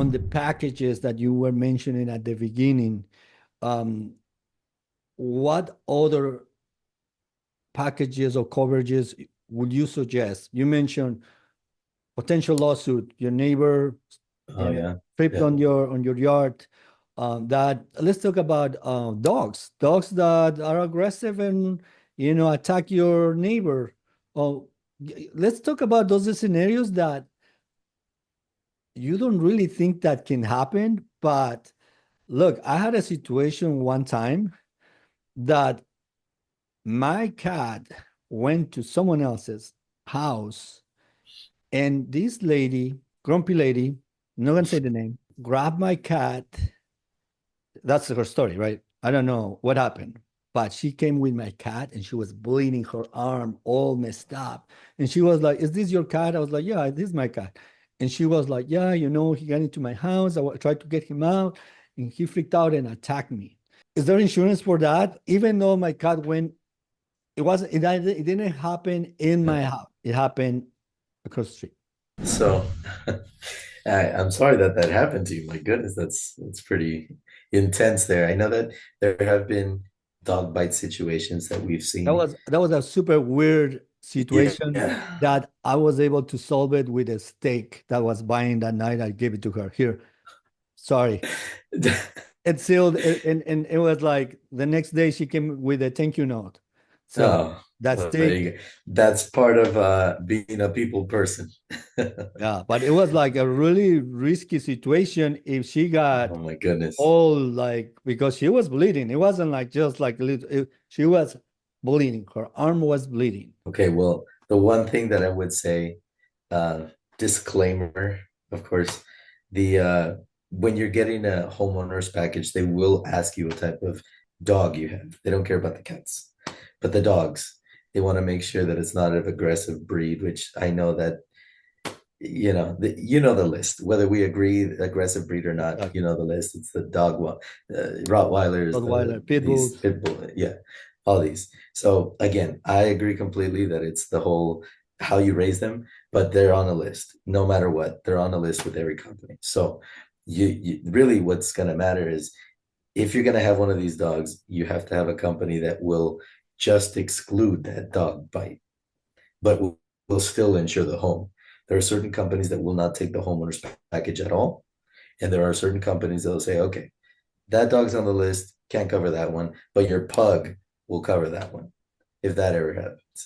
on the packages that you were mentioning at the beginning, um, what other packages or coverages would you suggest? You mentioned potential lawsuit, your neighbor Oh yeah. tripped Yeah. on your yard. That let's talk about dogs that are aggressive and attack your neighbor. Oh, let's talk about those scenarios that you don't really think that can happen. But look, I had a situation one time that my cat went to someone else's house, and this lady, grumpy lady, I'm not gonna say the name, grabbed my cat. That's her story, right? I don't know what happened, but she came with my cat and she was bleeding her arm, all messed up. And she was like, "Is this your cat?" I was like, "Yeah, this is my cat." And she was like, "Yeah, he got into my house. Tried to get him out, and he freaked out and attacked me." Is there insurance for that? Even though my cat went, it didn't happen in Yeah. my house. It happened across the street. So I'm sorry that that happened to you. My goodness, that's pretty intense there. I know that there have been dog bite situations that we've seen. That was a super weird situation Yeah. that I was able to solve it with a steak that was buying that night. I gave it to her. Here, sorry. It sealed, and it was like the next day she came with a thank you note. So Oh, that well, there you steak, go. That's part of being a people person. yeah, but it was like a really risky situation if she got Oh my goodness. all like because she was bleeding. It wasn't like just like a little, she was bleeding. Her arm was bleeding. Okay, well, the one thing that I would say, uh, disclaimer, of course, the when you're getting a homeowner's package, they will ask you what type of dog you have. They don't care about the cats, but the dogs, they want to make sure that it's not of aggressive breed, which I know that you know the list. Whether we agree aggressive breed or not, you Exactly. know the list. It's the Rottweilers, Rottweiler, pit these bulls. pit bull, yeah, all these. So again, I agree completely that it's the whole how you raise them, but they're on a list. No matter what, they're on a list with every company. So you really what's going to matter is if you're going to have one of these dogs, you have to have a company that will just exclude that dog bite, but will still insure the home. There are certain companies that will not take the homeowner's package at all. And there are certain companies that will say, okay, that dog's on the list, can't cover that one, but your pug will cover that one if that ever happens.